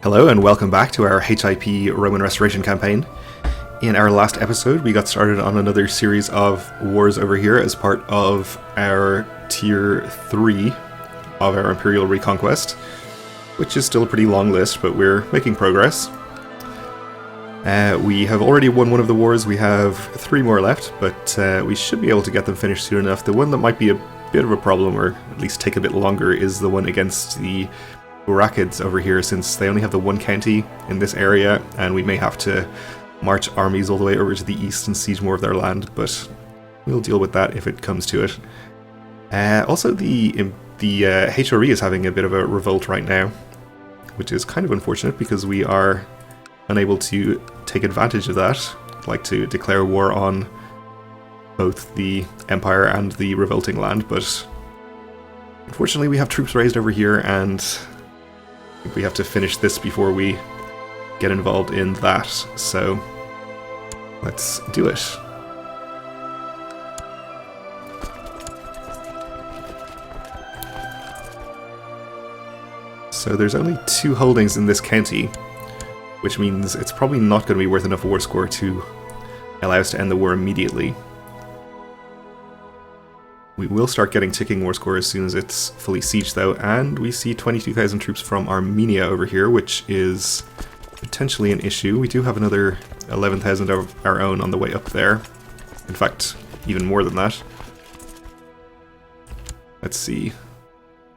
Hello and welcome back to our HIP Roman Restoration campaign. In our last episode, we got started on another series of wars over here as part of our Tier 3 of our Imperial Reconquest, which is still a pretty long list, but we're making progress. We have already won one of the wars, we have 3 more left, but we should be able to get them finished soon enough. The one that might be a bit of a problem, or at least take a bit longer, is the one against the Barracks over here, since they only have the one county in this area, and we may have to march armies all the way over to the east and siege more of their land, but we'll deal with that if it comes to it. Also, the HRE is having a bit of a revolt right now, which is kind of unfortunate because we are unable to take advantage of that. I'd like to declare war on both the Empire and the revolting land, but unfortunately we have troops raised over here, and I think we have to finish this before we get involved in that, so let's do it. So there's only 2 holdings in this county, which means it's probably not going to be worth enough war score to allow us to end the war immediately. We will start getting ticking war score as soon as it's fully sieged though, and we see 22,000 troops from Armenia over here, which is potentially an issue. We do have another 11,000 of our own on the way up there. In fact, even more than that. Let's see.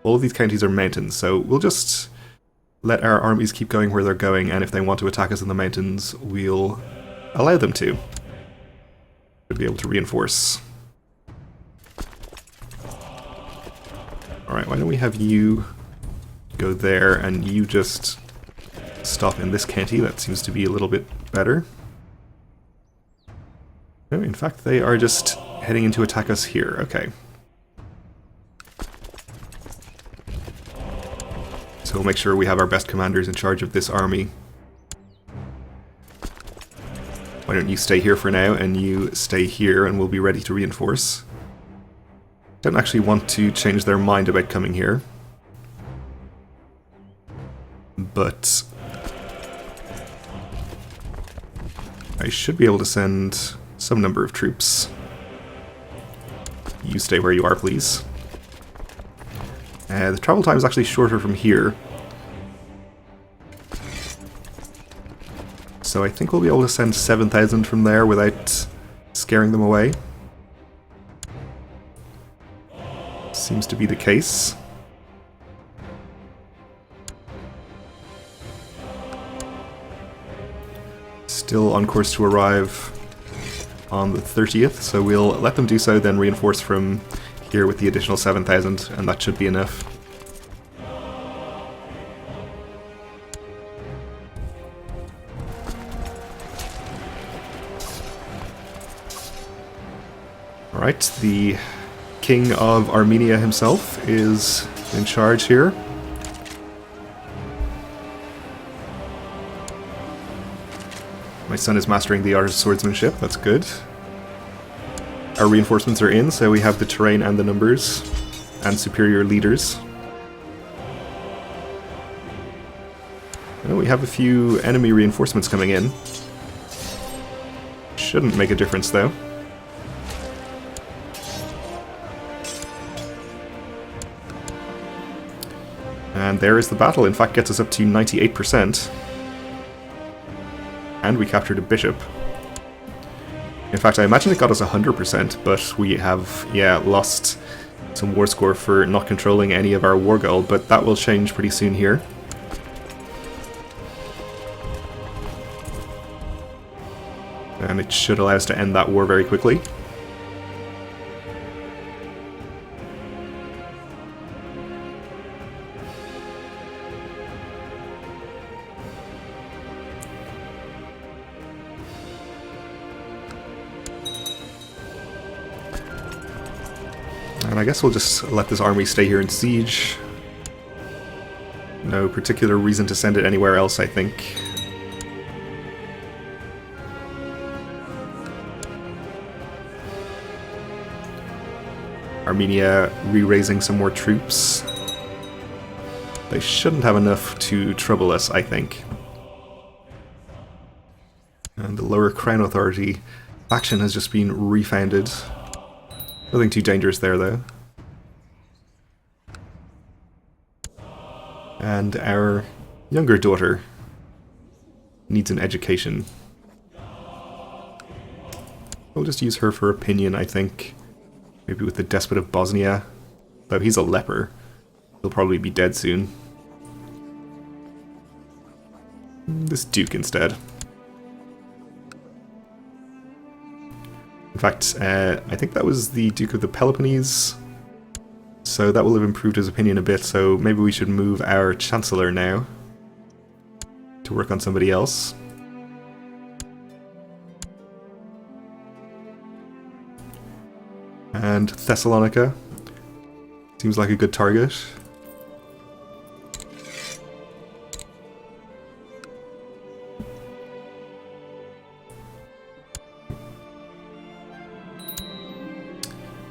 All of these counties are mountains, so we'll just let our armies keep going where they're going, and if they want to attack us in the mountains, we'll allow them to. We'll be able to reinforce. Alright, why don't we have you go there, and you just stop in this county. That seems to be a little bit better. No, in fact, they are just heading in to attack us here. Okay. So we'll make sure we have our best commanders in charge of this army. Why don't you stay here for now, and you stay here, and we'll be ready to reinforce. Don't actually want to change their mind about coming here, but I should be able to send some number of troops. You stay where you are, please. The travel time is actually shorter from here, so I think we'll be able to send 7,000 from there without scaring them away. Seems to be the case. Still on course to arrive on the 30th, so we'll let them do so, then reinforce from here with the additional 7,000, and that should be enough. Alright, the King of Armenia himself is in charge here. My son is mastering the art of swordsmanship, that's good. Our reinforcements are in, so we have the terrain and the numbers, and superior leaders. Oh, we have a few enemy reinforcements coming in. Shouldn't make a difference though. And there is the battle. In fact, gets us up to 98%. And we captured a bishop. In fact, I imagine it got us 100%, but we have, lost some war score for not controlling any of our war gold, but that will change pretty soon here. And it should allow us to end that war very quickly. And I guess we'll just let this army stay here in siege. No particular reason to send it anywhere else, I think. Armenia re-raising some more troops. They shouldn't have enough to trouble us, I think. And the lower Crown Authority faction has just been refounded. Nothing too dangerous there, though. And our younger daughter needs an education. We'll just use her for opinion, I think. Maybe with the Despot of Bosnia. Though he's a leper. He'll probably be dead soon. This Duke instead. In fact, I think that was the Duke of the Peloponnese. So that will have improved his opinion a bit, so maybe we should move our Chancellor now to work on somebody else. And Thessalonica seems like a good target.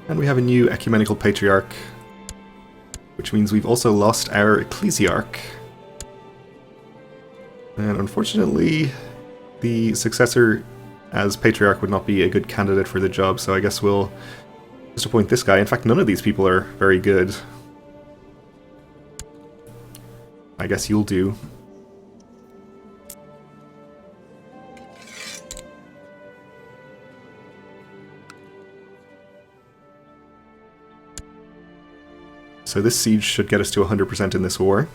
And we have a new ecumenical patriarch, which means we've also lost our ecclesiarch. And unfortunately, the successor as patriarch would not be a good candidate for the job, so I guess we'll just appoint this guy. In fact, none of these people are very good. I guess you'll do. So this siege should get us to 100% in this war.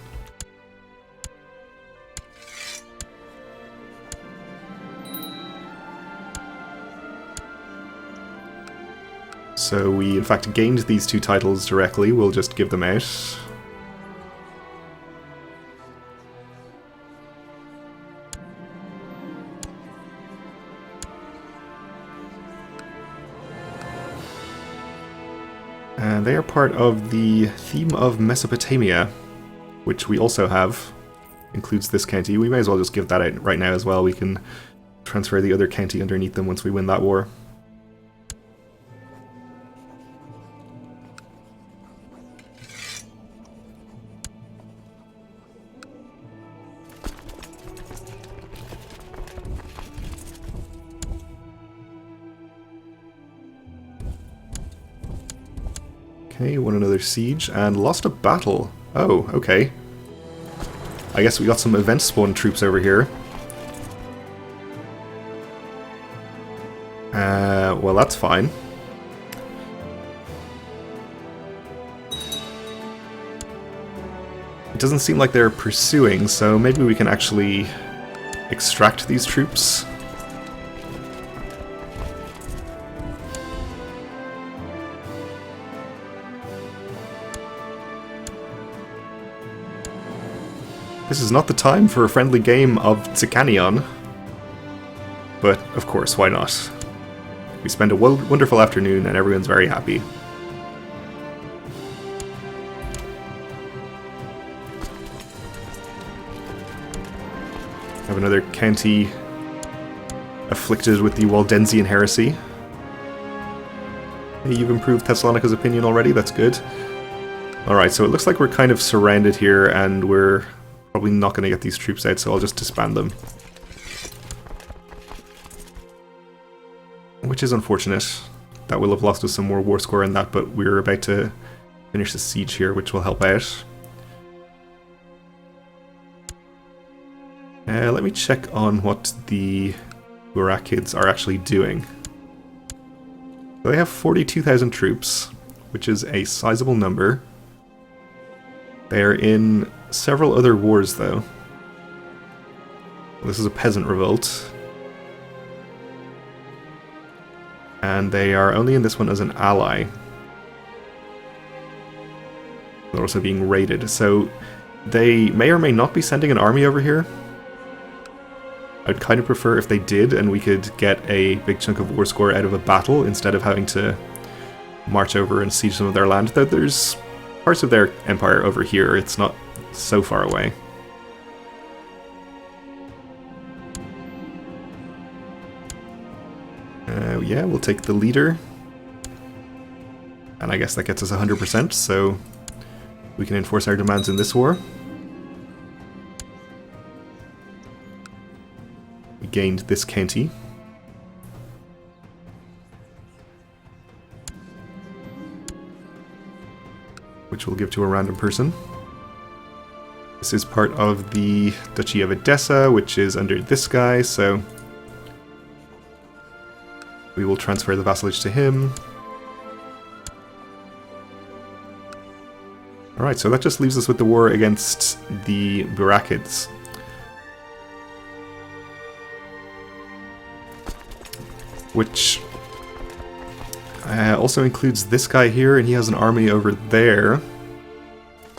So we in fact gained these two titles directly, we'll just give them out. And they are part of the theme of Mesopotamia, which we also have. Includes this county. We may as well just give that out right now as well. We can transfer the other county underneath them once we win that war. Okay, won another siege and lost a battle. Oh, okay. I guess we got some event spawn troops over here. Well, that's fine. It doesn't seem like they're pursuing, so maybe we can actually extract these troops. This is not the time for a friendly game of Tsakanion. But, of course, why not? We spend a wonderful afternoon and everyone's very happy. Have another county afflicted with the Waldensian heresy. Hey, you've improved Thessalonica's opinion already, that's good. Alright, so it looks like we're kind of surrounded here and we're probably not going to get these troops out, so I'll just disband them. Which is unfortunate. That will have lost us some more war score in that, but we're about to finish the siege here, which will help out. Let me check on what the Barracks are actually doing. So they have 42,000 troops, which is a sizable number. They are in several other wars, though. This is a peasant revolt. And they are only in this one as an ally. They're also being raided, so they may or may not be sending an army over here. I'd kind of prefer if they did, and we could get a big chunk of war score out of a battle instead of having to march over and siege some of their land. Though there's parts of their empire over here, it's not so far away. Yeah, we'll take the leader. And I guess that gets us 100%, so we can enforce our demands in this war. gained this county. Which we'll give to a random person. This is part of the Duchy of Edessa, which is under this guy, so we will transfer the vassalage to him. Alright, so that just leaves us with the war against the Barracks. Which also includes this guy here, and he has an army over there.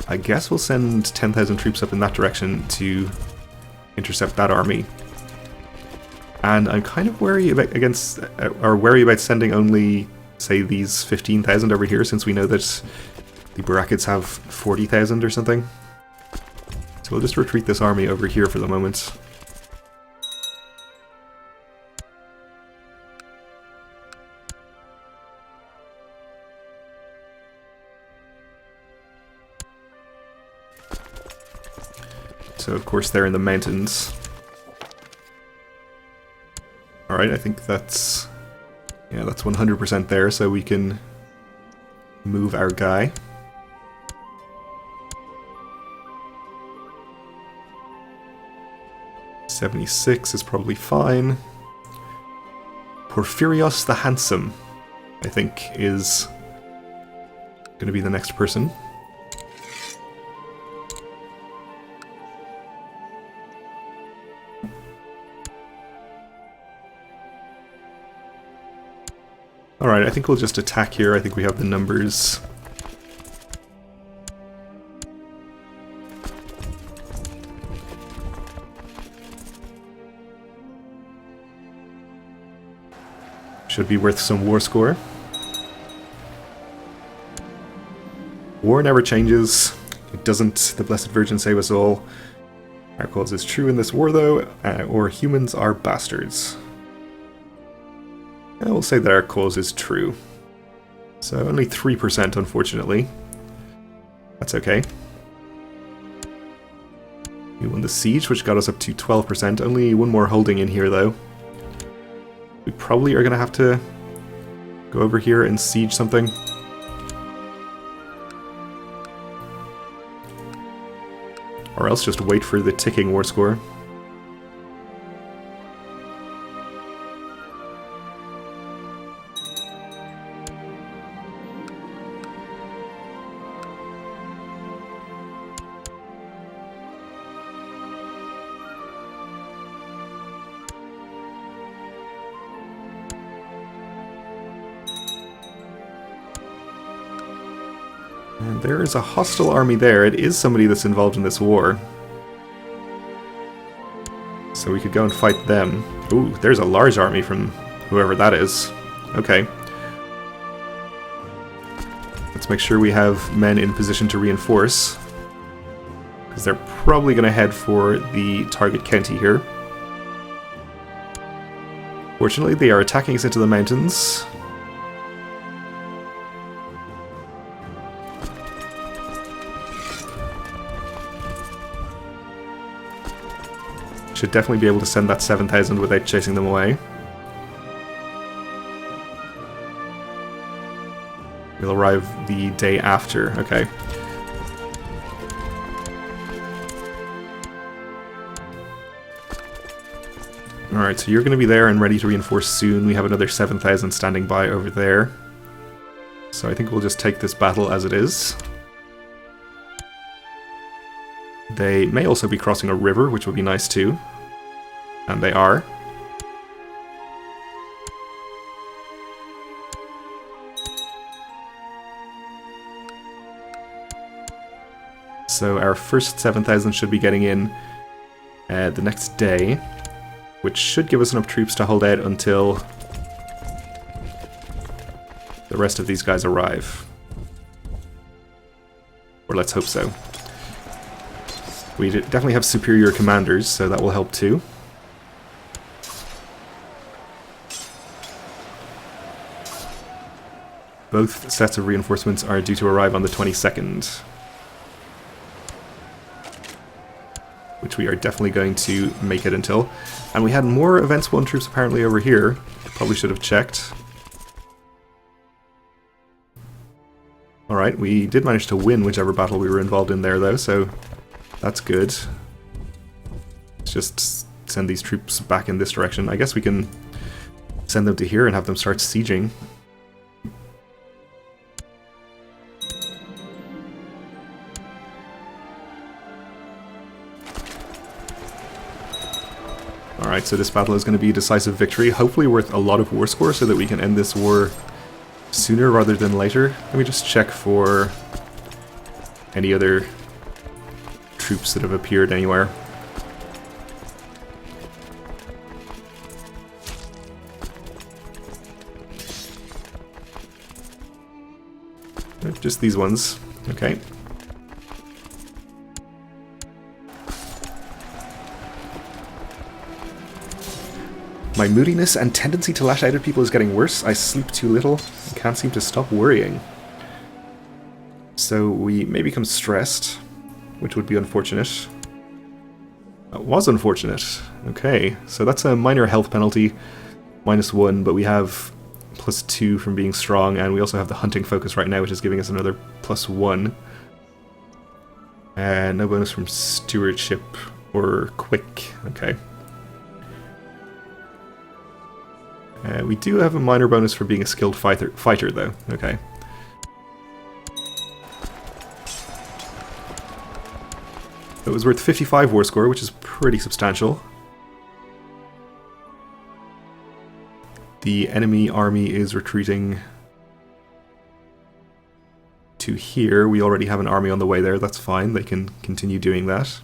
I guess we'll send 10,000 troops up in that direction to intercept that army. And I'm kind of wary about sending only, say, these 15,000 over here, since we know that the Barracks have 40,000 or something. So we'll just retreat this army over here for the moment. So of course they're in the mountains. Alright, I think that's 100% there, so we can move our guy. '76 is probably fine. Porphyrios the Handsome, I think, is going to be the next person. Alright, I think we'll just attack here. I think we have the numbers. Should be worth some war score. War never changes. It doesn't, the Blessed Virgin save us all. Our cause is true in this war, though, or humans are bastards. I will say that our cause is true. So only 3%, unfortunately. That's okay. We won the siege, which got us up to 12%. Only one more holding in here, though. We probably are going to have to go over here and siege something. Or else just wait for the ticking war score. And there is a hostile army there. It is somebody that's involved in this war. So we could go and fight them. Ooh, there's a large army from whoever that is. Okay. Let's make sure we have men in position to reinforce. Because they're probably going to head for the target county here. Fortunately, they are attacking us into the mountains. Should definitely be able to send that 7,000 without chasing them away. We'll arrive the day after. Okay. Alright, so you're going to be there and ready to reinforce soon. We have another 7,000 standing by over there. So I think we'll just take this battle as it is. They may also be crossing a river, which would be nice too. And they are. So our first 7,000 should be getting in the next day, which should give us enough troops to hold out until the rest of these guys arrive. Or let's hope so. We definitely have superior commanders, so that will help too. Both sets of reinforcements are due to arrive on the 22nd. which we are definitely going to make it until. And we had more Events 1 troops apparently over here. Probably should have checked. Alright, we did manage to win whichever battle we were involved in there though, so that's good. Let's just send these troops back in this direction. I guess we can send them to here and have them start sieging. Alright, so this battle is going to be a decisive victory, hopefully worth a lot of war score so that we can end this war sooner rather than later. Let me just check for any other troops that have appeared anywhere. Just these ones. Okay. My moodiness and tendency to lash out at people is getting worse. I sleep too little and can't seem to stop worrying. So we may become stressed, which would be unfortunate. That was unfortunate. Okay, so that's a minor health penalty, -1, but we have +2 from being strong, and we also have the hunting focus right now, which is giving us another +1. And no bonus from stewardship or quick. Okay. We do have a minor bonus for being a skilled fighter though. Okay. It was worth 55 war score, which is pretty substantial. The enemy army is retreating to here. We already have an army on the way there. That's fine. They can continue doing that.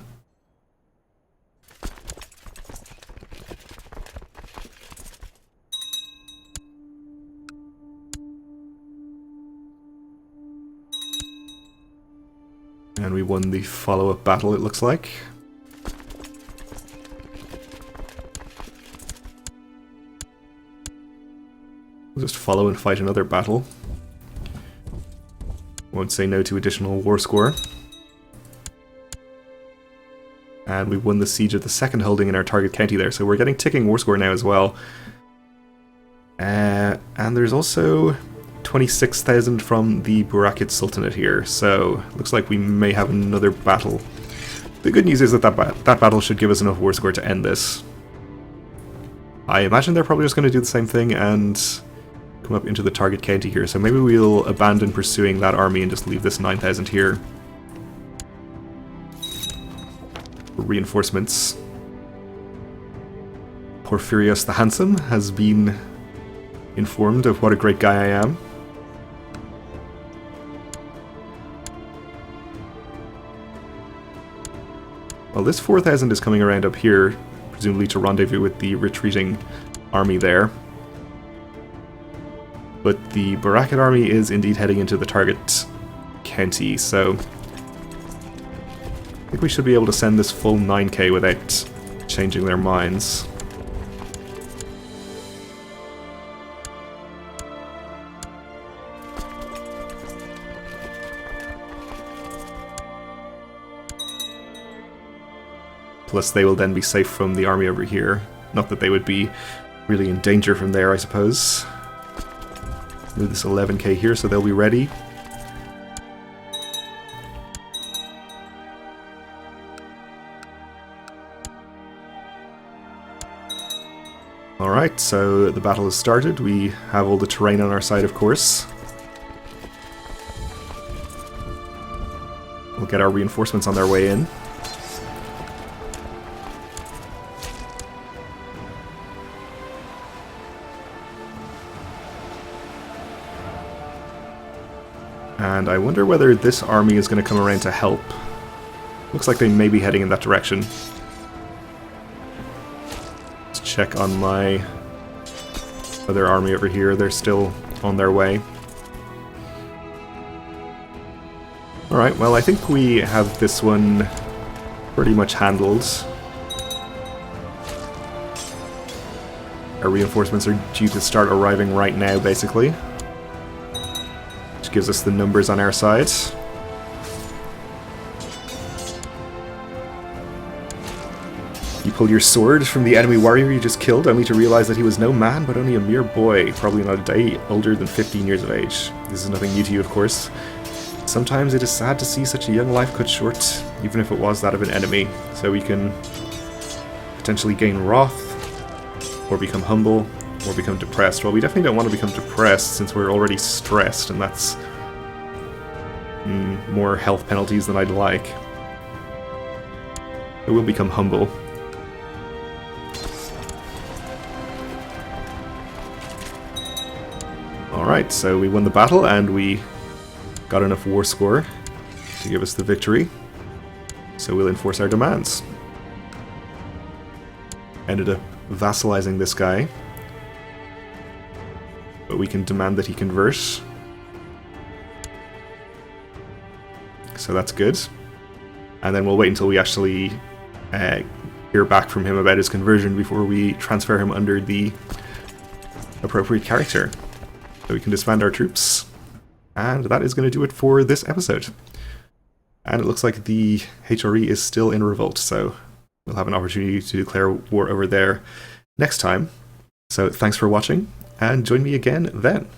And we won the follow-up battle, it looks like. We'll just follow and fight another battle. Won't say no to additional war score. And we won the siege of the second holding in our target county there, so we're getting ticking war score now as well. And there's also 26,000 from the Barracks Sultanate here, so looks like we may have another battle. The good news is that that battle should give us enough war score to end this. I imagine they're probably just going to do the same thing and come up into the target county here, so maybe we'll abandon pursuing that army and just leave this 9,000 here. For reinforcements. Porphyrios the Handsome has been informed of what a great guy I am. Well, this 4,000 is coming around up here, presumably to rendezvous with the retreating army there. But the Barracks army is indeed heading into the target county, so I think we should be able to send this full 9k without changing their minds. Plus they will then be safe from the army over here. Not that they would be really in danger from there, I suppose. Move this 11k here so they'll be ready. Alright, so the battle has started. We have all the terrain on our side, of course. We'll get our reinforcements on their way in. And I wonder whether this army is going to come around to help. Looks like they may be heading in that direction. Let's check on my other army over here. They're still on their way. Alright, well I think we have this one pretty much handled. Our reinforcements are due to start arriving right now, basically. Gives us the numbers on our side. You pull your sword from the enemy warrior you just killed, only to realize that he was no man, but only a mere boy, probably not a day older than 15 years of age. This is nothing new to you, of course. Sometimes it is sad to see such a young life cut short, even if it was that of an enemy, so we can potentially gain wrath, or become humble, or become depressed. Well, we definitely don't want to become depressed, since we're already stressed, and that's more health penalties than I'd like. It will become humble. Alright, so we won the battle, and we got enough war score to give us the victory. So we'll enforce our demands. Ended up vassalizing this guy, but we can demand that he convert. So that's good. And then we'll wait until we actually hear back from him about his conversion before we transfer him under the appropriate character. So we can disband our troops. And that is going to do it for this episode. And it looks like the HRE is still in revolt, so we'll have an opportunity to declare war over there next time. So thanks for watching, and join me again then.